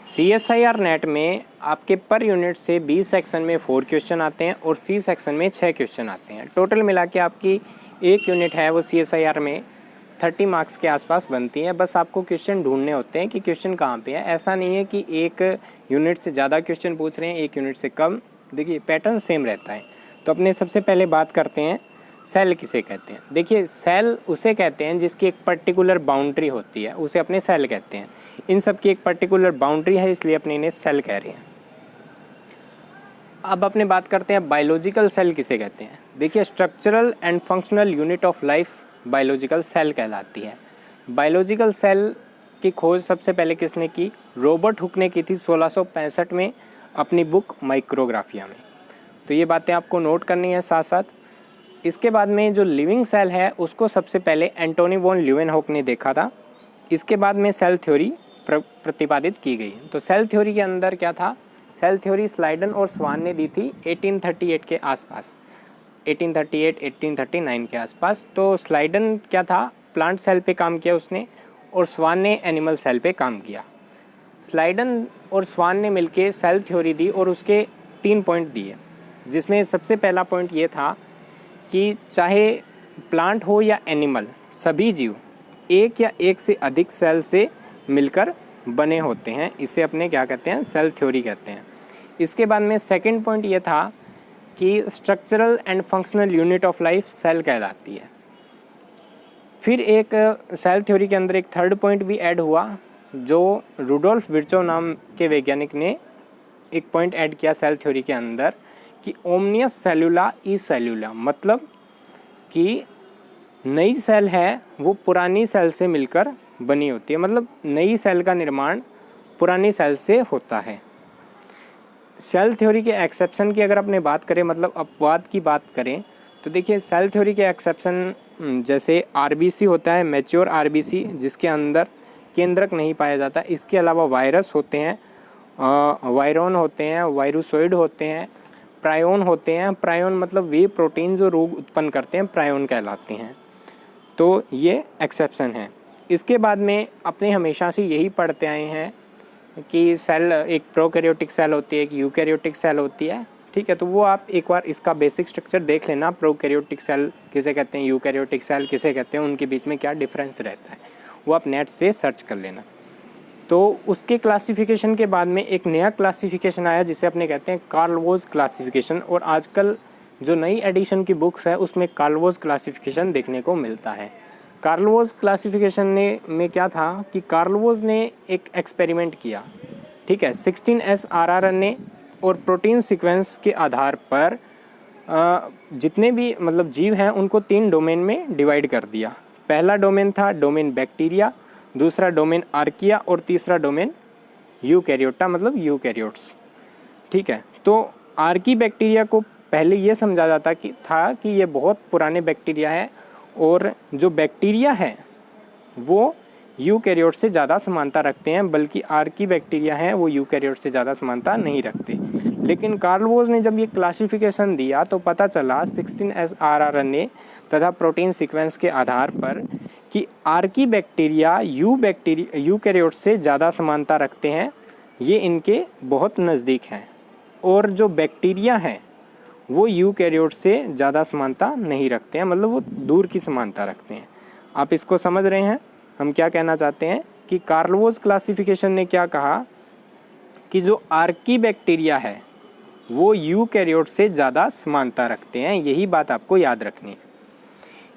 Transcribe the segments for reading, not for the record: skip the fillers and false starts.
CSIR net में आपके per unit से बी सेक्शन में 4 क्वेश्चन आते हैं और सी सेक्शन में 6 क्वेश्चन आते हैं। टोटल मिला के आपकी एक यूनिट है वो CSIR में 30 मार्क्स के आसपास बनती है। बस आपको क्वेश्चन ढूंढने होते हैं कि क्वेश्चन कहाँ पे है। ऐसा नहीं है कि एक यूनिट से ज़्यादा क्वेश्चन पूछ रहे हैं, एक यूनिट से कम। देखिए पैटर्न सेम रहता है। तो अपने सबसे पहले बात करते हैं सेल किसे कहते हैं। देखिए सेल उसे कहते हैं जिसकी एक पर्टिकुलर बाउंड्री होती है, उसे अपने सेल कहते हैं। इन सब की एक पर्टिकुलर बाउंड्री है, इसलिए अपने इन्हें सेल कह रहे हैं। अब अपने बात करते हैं बायोलॉजिकल सेल किसे कहते हैं। देखिए structural and functional unit of life biological cell कहलाती है। बायोलॉजिकल सेल की खोज सबसे पहले किसने की? रॉबर्ट हुक ने की थी 1665 में अपनी बुक माइक्रोग्राफिया में। तो ये बातें आपको नोट करनी है साथ साथ। इसके बाद में जो लिविंग सेल है उसको सबसे पहले एंटोनी वॉन ल्यूवेनहॉक ने देखा था। इसके बाद में सेल थ्योरी प्रतिपादित की गई। तो सेल थ्योरी के अंदर क्या था? सेल थ्योरी स्लाइडन और स्वान ने दी थी 1838 के आसपास, 1838-1839 के आसपास। तो स्लाइडन क्या था? प्लांट सेल पे काम किया उसने, और स्वान ने एनिमल सेल पे काम किया। स्लाइडन और स्वान ने मिलके सेल थ्योरी दी और उसके 3 पॉइंट दिए, जिसमें सबसे पहला पॉइंट ये था कि चाहे प्लांट हो या एनिमल, सभी जीव एक या एक से अधिक सेल से मिलकर बने होते हैं। इसे अपने क्या कहते हैं? सेल थ्योरी कहते हैं। इसके बाद में सेकंड पॉइंट ये था कि structural and functional unit of life cell कहलाती है। फिर एक सेल थ्योरी के अंदर एक थर्ड पॉइंट भी ऐड हुआ, जो रुडोल्फ विर्चोव नाम के वैज्ञानिक ने एक पॉइंट ऐड किया सेल थ्योरी के अंदर कि ओमनियस सेलुला ई सेलुला, मतलब कि नई सेल है वो पुरानी सेल से मिलकर बनी होती है। मतलब नई सेल का निर्माण पुरानी सेल से होता है। सेल थ्योरी के एक्सेप्शन की अगर अपने बात करें, मतलब अपवाद की बात करें, तो देखिए सेल थ्योरी के एक्सेप्शन जैसे RBC होता है, मैच्योर RBC, जिसके अंदर केंद्रक नहीं पाया जाता। इसके अलावा वायरस होते हैं, वायरॉन होते हैं, वायरुसोइड होते हैं, प्रायोन होते हैं। प्रायोन मतलब वे प्रोटीन जो रोग उत्पन्न करते हैं, प्रायोन कहलाते हैं। तो ये एक्सेप्शन है। इसके बाद में अपने हमेशा से यही पढ़ते आए हैं कि सेल एक प्रोकैरियोटिक सेल होती है, एक यूकैरियोटिक सेल होती है। ठीक है, तो वो आप एक बार इसका बेसिक स्ट्रक्चर देख लेना। प्रोकैरियोटिक सेल किसे कहते हैं, यूकैरियोटिक सेल किसे कहते हैं, उनके बीच में क्या डिफरेंस रहता है, वो आप नेट से सर्च कर लेना। तो उसके क्लासिफिकेशन के बाद में एक नया क्लासिफिकेशन आया जिसे अपने कहते हैं कार्ल वोज क्लासिफिकेशन। और आजकल जो नई एडिशन की बुक्स है उसमें कार्ल वोज क्लासिफिकेशन देखने को मिलता है। कार्ल वोज क्लासिफिकेशन में क्या था कि कार्ल वोज ने एक एक्सपेरिमेंट किया, ठीक है, 16S RRNA और प्रोटीन सीक्वेंस के आधार पर जितने भी मतलब जीव हैं उनको 3 डोमेन में डिवाइड कर दिया। पहला डोमेन था डोमेन बैक्टीरिया, दूसरा डोमेन आर्किया और तीसरा डोमेन यूकैरियोटा मतलब यूकैरियोट्स। ठीक है, तो आर्की बैक्टीरिया को पहले ये समझा जाता था कि ये बहुत पुराने बैक्टीरिया है, और जो बैक्टीरिया है वो यूकैरियोट से ज़्यादा समानता रखते हैं, बल्कि आर्की बैक्टीरिया हैं वो यूकैरियोट से ज़्यादा समानता नहीं रखते। लेकिन कार्ल वोज ने जब ये क्लासिफिकेशन दिया तो पता चला 16S RRNA तथा प्रोटीन सीक्वेंस के आधार पर कि आर्की बैक्टीरिया यूकैरियोट से ज़्यादा समानता रखते हैं, ये इनके बहुत नज़दीक हैं। और जो बैक्टीरिया हैं वो यूकैरियोट से ज़्यादा समानता नहीं रखते हैं, मतलब वो दूर की समानता रखते हैं। आप इसको समझ रहे हैं हम क्या कहना चाहते हैं? कि कार्ल वोज क्लासिफिकेशन ने क्या कहा कि जो आर्की बैक्टीरिया है वो यूकैरियोट से ज़्यादा समानता रखते हैं। यही बात आपको याद रखनी है।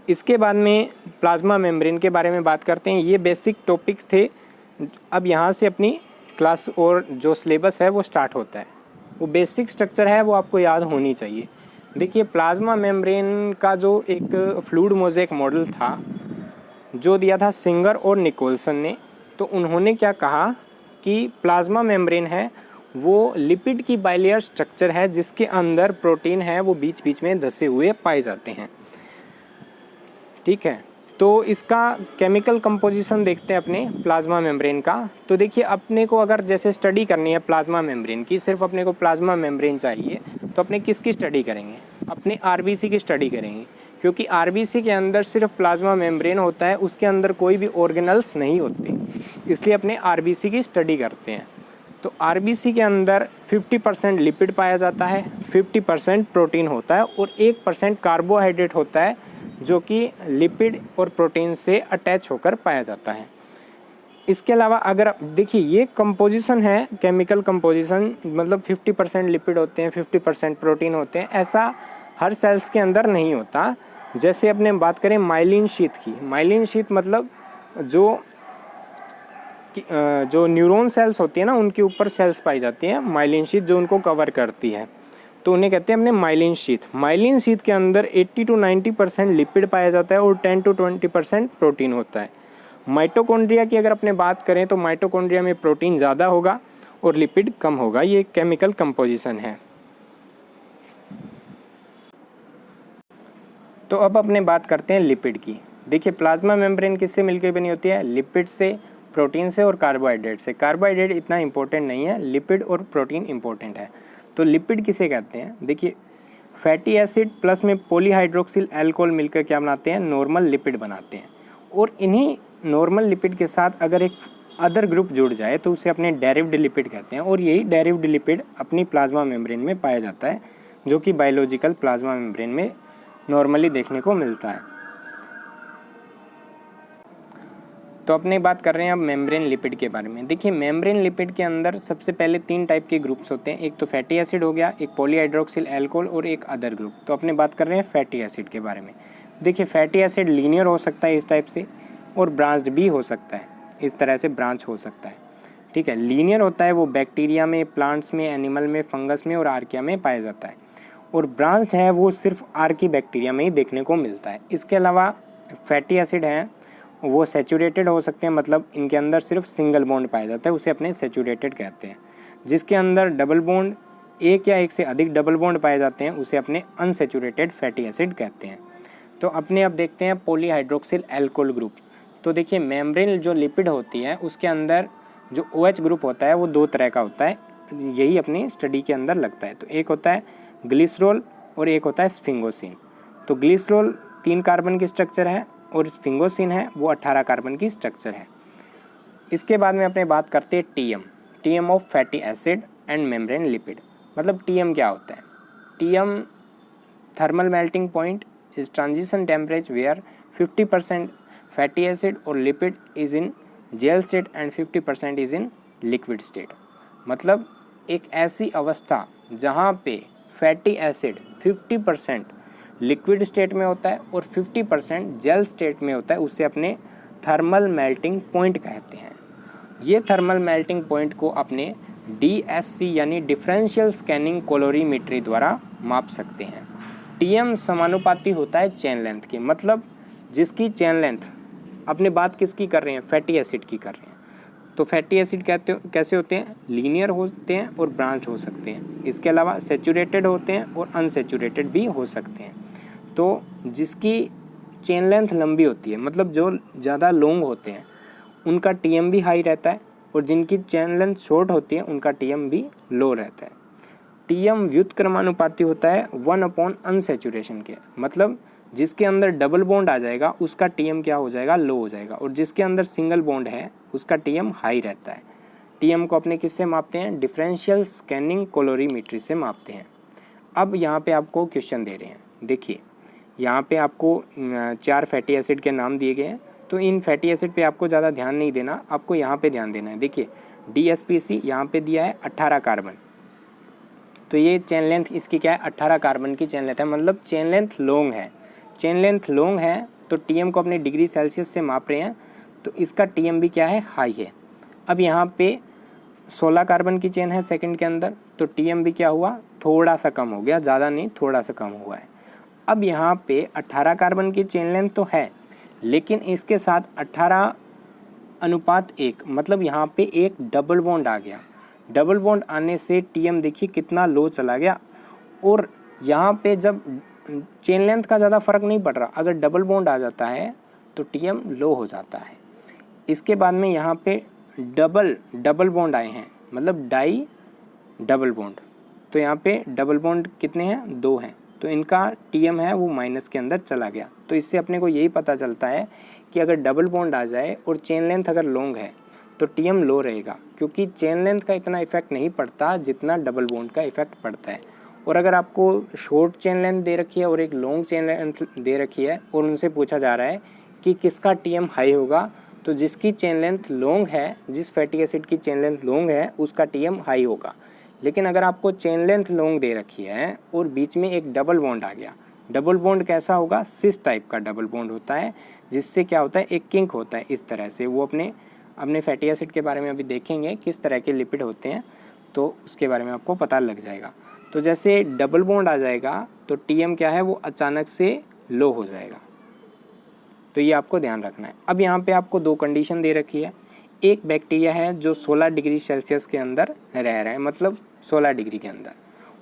इसके बाद में प्लाज्मा मेम्ब्रेन के बारे में बात करते हैं। ये बेसिक टॉपिक्स थे। अब यहाँ से अपनी क्लास और जो सिलेबस है वो स्टार्ट होता है। वो बेसिक स्ट्रक्चर है वो आपको याद होनी चाहिए। देखिए प्लाज्मा मेम्ब्रेन का जो एक फ्लूइड मोज़ेक मॉडल था जो दिया था सिंगर और निकोलसन ने, तो उन्होंने क्या कहा कि प्लाज्मा मेम्ब्रेन है वो लिपिड की बाइलेयर स्ट्रक्चर है जिसके अंदर प्रोटीन है वो बीच बीच में धसे हुए पाए जाते हैं। ठीक है, तो इसका केमिकल कंपोजिशन देखते हैं अपने प्लाज्मा मेम्ब्रेन का। तो देखिए अपने को अगर जैसे स्टडी करनी है प्लाज्मा मेम्ब्रेन की, सिर्फ अपने को प्लाज्मा मेम्ब्रेन चाहिए, तो अपने किसकी स्टडी करेंगे? अपने RBC की स्टडी करेंगे, क्योंकि RBC के अंदर सिर्फ प्लाज्मा मेम्ब्रेन होता है, उसके अंदर कोई भी ऑर्गेनल्स नहीं होते, इसलिए अपने RBC की स्टडी करते हैं। तो आरबीसी के अंदर 50% लिपिड पाया जाता है, 50% प्रोटीन होता है और 1% कार्बोहाइड्रेट होता है जो कि लिपिड और प्रोटीन से अटैच होकर पाया जाता है। इसके अलावा अगर देखिए ये कंपोजिशन है, केमिकल कंपोजिशन, मतलब 50% लिपिड होते हैं, 50% प्रोटीन होते हैं, ऐसा हर सेल्स के अंदर नहीं होता। जैसे अपने बात करें माइलिन शीथ की, माइलिन शीथ मतलब जो न्यूरॉन सेल्स होती है ना, उनके ऊपर सेल्स पाई जाती हैं माइलिन शीथ जो उनको कवर करती है, तो उन्हें कहते हैं अपने माइलिन शीथ। माइलिन शीथ के अंदर 80 to 90% लिपिड पाया जाता है और 10 to 20% प्रोटीन होता है। माइटोकॉन्ड्रिया की अगर अपने बात करें तो माइटोकॉन्ड्रिया में प्रोटीन ज़्यादा होगा और लिपिड कम होगा। ये केमिकल कंपोजिशन है। तो अब अपने बात करते हैं लिपिड की। देखिए प्लाज्मा मेम्ब्रेन किससे मिलकर बनी होती है? लिपिड से, प्रोटीन से और कार्बोहाइड्रेट से। कार्बोहाइड्रेट इतना इंपॉर्टेंट नहीं है, लिपिड और प्रोटीन इंपॉर्टेंट है। तो लिपिड किसे कहते हैं? देखिए फैटी एसिड प्लस में पॉलीहाइड्रोक्सिल अल्कोहल मिलकर क्या बनाते हैं? नॉर्मल लिपिड बनाते हैं। और इन्हीं नॉर्मल लिपिड के साथ अगर एक अदर ग्रुप जुड़ जाए तो उसे अपने डेरिव्ड लिपिड कहते हैं। और यही डेरिव्ड लिपिड अपनी प्लाज्मा मेम्ब्रेन में पाया जाता है, जो कि बायोलॉजिकल प्लाज्मा मेम्ब्रेन में नॉर्मली देखने को मिलता है। तो अपने बात कर रहे हैं अब मेम्ब्रेन लिपिड के बारे में। देखिए मेम्ब्रेन लिपिड के अंदर सबसे पहले 3 टाइप के ग्रुप्स होते हैं। एक तो फैटी एसिड हो गया, एक पॉलीहाइड्रोक्सिल अल्कोहल और एक अदर ग्रुप। तो अपने बात कर रहे हैं फैटी एसिड के बारे में। देखिए फैटी एसिड लीनियर हो सकता है इस टाइप से, और ब्रांच्ड भी हो सकता है, इस तरह से ब्रांच हो सकता है। ठीक है, लीनियर होता है वो बैक्टीरिया में, प्लांट्स में, एनिमल में, फंगस में और आर्किया में पाया जाता है। और ब्रांच है वो सिर्फ आर्की बैक्टीरिया में ही देखने को मिलता है। इसके अलावा फैटी एसिड हैं वो सैचुरेटेड हो सकते हैं, मतलब इनके अंदर सिर्फ सिंगल बॉन्ड पाया जाता है, उसे अपने सैचुरेटेड कहते हैं। जिसके अंदर डबल बॉन्ड, एक या एक से अधिक डबल बॉन्ड पाए जाते हैं, उसे अपने अनसैचुरेटेड फैटी एसिड कहते हैं। तो अपने अब देखते हैं पॉलीहाइड्रोक्सिल अल्कोहल ग्रुप। तो देखिए मेम्ब्रेन जो लिपिड होती है उसके अंदर जो OH ग्रुप होता है वो 2 तरह का होता है, यही अपनी स्टडी के अंदर लगता है। तो एक होता है ग्लिसरॉल और एक होता है स्फिंगोसिन। तो ग्लिसरॉल 3 कार्बन की स्ट्रक्चर है और स्फिंगोसिन है वो 18 कार्बन की स्ट्रक्चर है। इसके बाद में अपने बात करते हैं TM of fatty acid and membrane lipid. मतलब टीएम क्या होता है? TM thermal melting point is transition temperature where 50% fatty acid और lipid is in gel state and 50% is in liquid state. मतलब एक ऐसी अवस्था जहाँ पे फैटी एसिड 50% लिक्विड स्टेट में होता है और 50% जेल स्टेट में होता है, उसे अपने थर्मल मेल्टिंग पॉइंट कहते हैं। ये थर्मल मेल्टिंग पॉइंट को अपने DSC यानी डिफरेंशियल स्कैनिंग कैलोरीमेट्री द्वारा माप सकते हैं। टीएम समानुपाती होता है चेन लेंथ के, मतलब जिसकी चेन लेंथ, अपने बात किसकी कर रहे हैं? फैटी एसिड की कर रहे हैं। तो फैटी एसिड कैसे होते हैं? लीनियर होते हैं और ब्रांच हो सकते हैं। इसके अलावा सैचुरेटेड होते हैं और अनसैचुरेटेड भी हो सकते हैं। तो जिसकी चेन लेंथ लंबी होती है, मतलब जो ज़्यादा लॉन्ग होते हैं, उनका टीएम भी हाई रहता है, और जिनकी चेन लेंथ शॉर्ट होती है उनका टीएम भी लो रहता है। टीएम व्युत्क्रमानुपाती होता है 1/n अनसैचुरेशन के, मतलब जिसके अंदर डबल बॉन्ड आ जाएगा उसका टीएम क्या हो जाएगा? लो हो जाएगा, और जिसके अंदर सिंगल बॉन्ड है उसका टीएम हाई रहता है। टीएम को अपने किससे मापते हैं? डिफरेंशियल स्कैनिंग कैलोरीमेट्री से मापते हैं। अब यहाँ पे आपको क्वेश्चन दे रहे हैं। देखिए यहाँ पे आपको 4 फैटी एसिड के नाम दिए गए हैं, तो इन फैटी एसिड पे आपको ज़्यादा ध्यान नहीं देना, आपको यहाँ पे ध्यान देना है। देखिए DSPC यहाँ पे दिया है 18 कार्बन, तो ये चेन लेंथ इसकी क्या है? 18 कार्बन की चेन लेंथ है, मतलब चेन लेंथ लॉन्ग है। चेन लेंथ लॉन्ग है तो टीएम को अपने डिग्री सेल्सियस से माप रहे हैं, तो इसका टीएम भी क्या है? हाई है। अब यहाँ पे 16 कार्बन की चेन है सेकंड के अंदर, तो टीएम भी क्या हुआ? थोड़ा सा कम हो गया, ज़्यादा नहीं, थोड़ा सा कम हुआ है। अब यहाँ पे 18 कार्बन की चेन लेंथ तो है, लेकिन इसके साथ 18:1, मतलब यहाँ पे एक डबल बॉन्ड आ गया। डबल बॉन्ड आने से टीएम देखिए कितना लो चला गया। और यहाँ पे जब चेन लेंथ का ज़्यादा फर्क नहीं पड़ रहा, अगर डबल बॉन्ड आ जाता है तो टीएम लो हो जाता है। इसके बाद में यहाँ पे डबल बॉन्ड आए हैं, मतलब डाई डबल बॉन्ड, तो यहाँ पे डबल बॉन्ड कितने हैं? 2 हैं, तो इनका टीएम है वो माइनस के अंदर चला गया। तो इससे अपने को यही पता चलता है कि अगर डबल बॉन्ड आ जाए और चेन लेंथ अगर लॉन्ग है तो टीएम लो रहेगा, क्योंकि चेन लेंथ का इतना इफेक्ट नहीं पड़ता जितना डबल बॉन्ड का इफेक्ट पड़ता है। और अगर आपको शॉर्ट चेन लेंथ दे रखी है और एक लॉन्ग चेन लेंथ दे रखी है और उनसे पूछा जा रहा है कि किसका टीएम हाई होगा, तो जिसकी चेन लेंथ लॉन्ग है, जिस फैटी एसिड की चेन लेंथ लॉन्ग है उसका टीएम हाई होगा। लेकिन अगर आपको चेन लेंथ लॉन्ग दे रखी है और बीच में एक डबल बॉन्ड आ गया, डबल बॉन्ड कैसा होगा, सिस टाइप का डबल बॉन्ड होता है, जिससे क्या होता है, एक किंक होता है इस तरह से। वो अपने फैटी एसिड के बारे में अभी देखेंगे किस तरह के लिपिड होते हैं, तो उसके बारे में आपको पता लग जाएगा। तो जैसे डबल बॉन्ड आ जाएगा तो टीएम क्या है, वो अचानक से लो हो जाएगा। तो ये आपको ध्यान रखना है। अब यहाँ पे आपको दो कंडीशन दे रखी है। एक बैक्टीरिया है जो 16 डिग्री सेल्सियस के अंदर रह रहा है, मतलब 16 डिग्री के अंदर,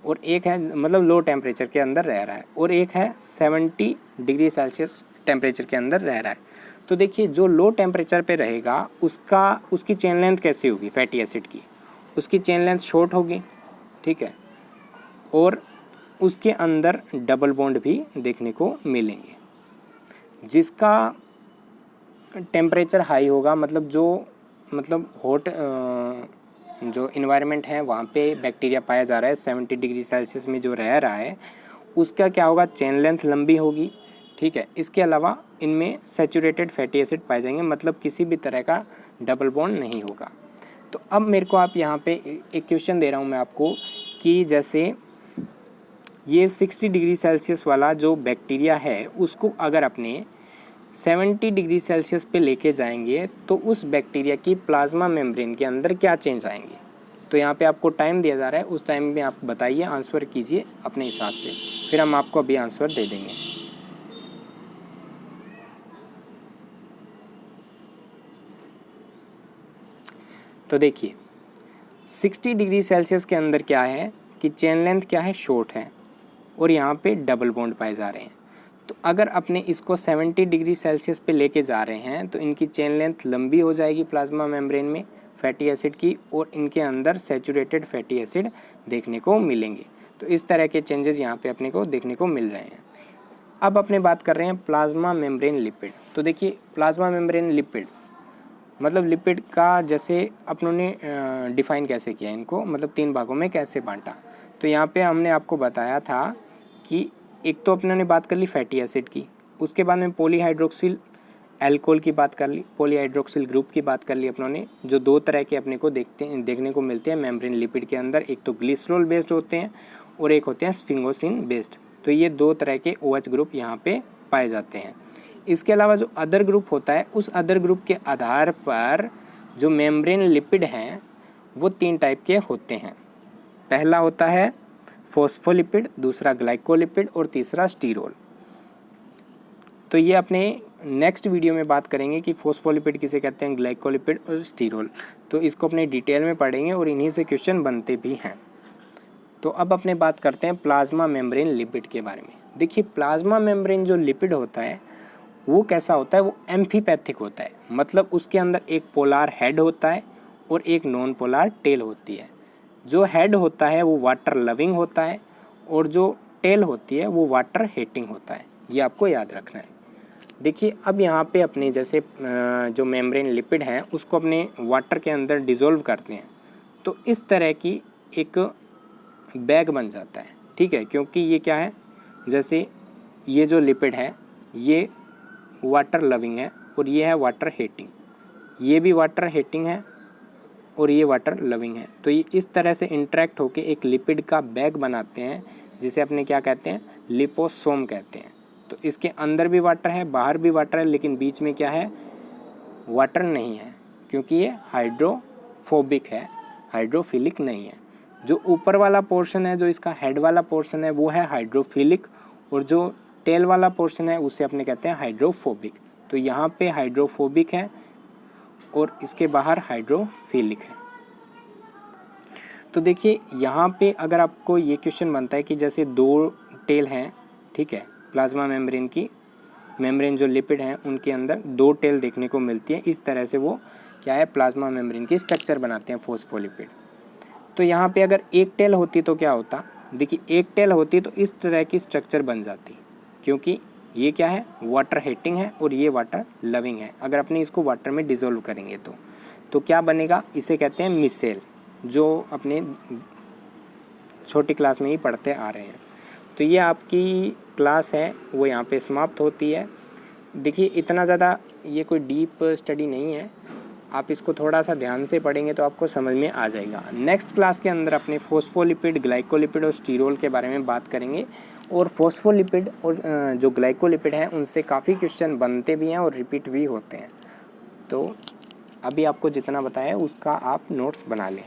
और एक है मतलब लो टेम्परेचर के अंदर रह रहा है, और एक है 70 डिग्री सेल्सियस टेम्परेचर के अंदर रह रहा है। तो देखिए जो लो टेम्परेचर पे रहेगा उसकी चेन लेंथ कैसी होगी फैटी एसिड की, उसकी चेन लेंथ शॉर्ट होगी, ठीक है, और उसके अंदर डबल बॉन्ड भी देखने को मिलेंगे। जिसका टेम्परेचर हाई होगा, मतलब हॉट जो इन्वायरमेंट है वहाँ पे बैक्टीरिया पाया जा रहा है 70 डिग्री सेल्सियस में जो रह रहा है, उसका क्या होगा, चेन लेंथ लंबी होगी, ठीक है। इसके अलावा इनमें सैचुरेटेड फैटी एसिड पाए जाएंगे, मतलब किसी भी तरह का डबल बॉन्ड नहीं होगा। तो अब मेरे को आप यहाँ पे एक क्वेश्चन दे रहा हूँ मैं आपको कि जैसे ये 60 डिग्री सेल्सियस वाला जो बैक्टीरिया है उसको अगर अपने 70 डिग्री सेल्सियस पे लेके जाएंगे तो उस बैक्टीरिया की प्लाज्मा मेम्ब्रेन के अंदर क्या चेंज आएंगे। तो यहाँ पे आपको टाइम दिया जा रहा है, उस टाइम में आप बताइए, आंसर कीजिए अपने हिसाब से, फिर हम आपको अभी आंसर दे देंगे। तो देखिए 60 डिग्री सेल्सियस के अंदर क्या है कि चेन लेंथ क्या है, शॉर्ट है, और यहाँ पे डबल बॉन्ड पाए जा रहे हैं। तो अगर अपने इसको 70 डिग्री सेल्सियस पे लेके जा रहे हैं तो इनकी चेन लेंथ लंबी हो जाएगी प्लाज्मा मेम्ब्रेन में फैटी एसिड की, और इनके अंदर सैचुरेटेड फैटी एसिड देखने को मिलेंगे। तो इस तरह के चेंजेस यहाँ पे अपने को देखने को मिल रहे हैं। अब अपने बात कर रहे हैं प्लाज्मा मेम्ब्रेन लिपिड। तो देखिए प्लाज्मा मेम्ब्रेन लिपिड मतलब लिपिड का जैसे अपनों ने डिफ़ाइन कैसे किया इनको, मतलब 3 भागों में कैसे बांटा। तो यहाँ पे हमने आपको बताया था कि एक तो अपनों ने बात कर ली फैटी एसिड की, उसके बाद में पॉलीहाइड्रोक्सिल एल्कोहल की बात कर ली, पॉलीहाइड्रोक्सिल ग्रुप की बात कर ली अपनों ने, जो 2 तरह के अपने को देखने को मिलते हैं मेम्ब्रेन लिपिड के अंदर। एक तो ग्लिसरॉल बेस्ड होते हैं और एक होते हैं स्फिंगोसिन बेस्ड। तो ये 2 तरह के OH ग्रुप यहाँ पे पाए जाते हैं। इसके अलावा जो अदर ग्रुप होता है, उस अदर ग्रुप के आधार पर जो मेम्ब्रेन लिपिड हैं वो 3 टाइप के होते हैं। पहला होता है फॉस्फोलिपिड, दूसरा ग्लाइकोलिपिड और तीसरा स्टीरोल। तो ये अपने नेक्स्ट वीडियो में बात करेंगे कि फॉस्फोलिपिड किसे कहते हैं, ग्लाइकोलिपिड और स्टीरोल। तो इसको अपने डिटेल में पढ़ेंगे और इन्हीं से क्वेश्चन बनते भी हैं। तो अब अपने बात करते हैं प्लाज्मा मेम्ब्रेन लिपिड के बारे में। देखिए प्लाज्मा मेम्ब्रेन जो लिपिड होता है वो कैसा होता है, वो एम्फीपैथिक होता है, मतलब उसके अंदर एक पोलार हेड होता है और एक नॉन पोलार टेल होती है। जो हेड होता है वो वाटर लविंग होता है और जो टेल होती है वो वाटर हेटिंग होता है। ये आपको याद रखना है। देखिए अब यहाँ पे अपने जैसे जो मेम्ब्रेन लिपिड हैं उसको अपने वाटर के अंदर डिज़ोल्व करते हैं तो इस तरह की एक बैग बन जाता है, ठीक है। क्योंकि ये क्या है, जैसे ये जो लिपिड है ये वाटर लविंग है और ये है वाटर हेटिंग, ये भी वाटर हेटिंग है और ये वाटर लविंग है। तो ये इस तरह से इंटरेक्ट होके एक लिपिड का बैग बनाते हैं जिसे अपने क्या कहते हैं, लिपोसोम कहते हैं। तो इसके अंदर भी वाटर है, बाहर भी वाटर है, लेकिन बीच में क्या है, वाटर नहीं है, क्योंकि ये हाइड्रोफोबिक है, हाइड्रोफिलिक नहीं है। जो ऊपर वाला पोर्शन है, जो इसका हेड वाला पोर्शन है, वो है हाइड्रोफिलिक, और जो टेल वाला पोर्शन है उसे अपने कहते हैं हाइड्रोफोबिक। तो यहाँ पे हाइड्रोफोबिक है और इसके बाहर हाइड्रोफिलिक है। तो देखिए यहाँ पे अगर आपको ये क्वेश्चन बनता है कि जैसे 2 टेल हैं, ठीक है, प्लाज्मा मेम्ब्रेन की, मेम्ब्रेन जो लिपिड हैं उनके अंदर 2 टेल देखने को मिलती है। इस तरह से वो क्या है, प्लाज्मा मेम्ब्रेन की स्ट्रक्चर बनाते हैं फॉस्फोलिपिड। तो यहाँ पे अगर एक टेल होती तो क्या होता, देखिए एक टेल होती तो इस तरह की स्ट्रक्चर बन जाती, क्योंकि ये क्या है, वाटर हेटिंग है और ये वाटर लविंग है, अगर अपने इसको वाटर में डिज़ोल्व करेंगे तो तो क्या बनेगा, इसे कहते हैं मिसेल, जो अपने छोटी क्लास में ही पढ़ते आ रहे हैं। तो ये आपकी क्लास है वो यहाँ पे समाप्त होती है। देखिए इतना ज़्यादा ये कोई डीप स्टडी नहीं है, आप इसको थोड़ा सा ध्यान से पढ़ेंगे तो आपको समझ में आ जाएगा। नेक्स्ट क्लास के अंदर अपने फॉस्फोलिपिड, ग्लाइकोलिपिड और स्टीरोल के बारे में बात करेंगे। और फॉस्फोलिपिड और जो ग्लाइकोलिपिड हैं उनसे काफ़ी क्वेश्चन बनते भी हैं और रिपीट भी होते हैं। तो अभी आपको जितना बताया उसका आप नोट्स बना लें।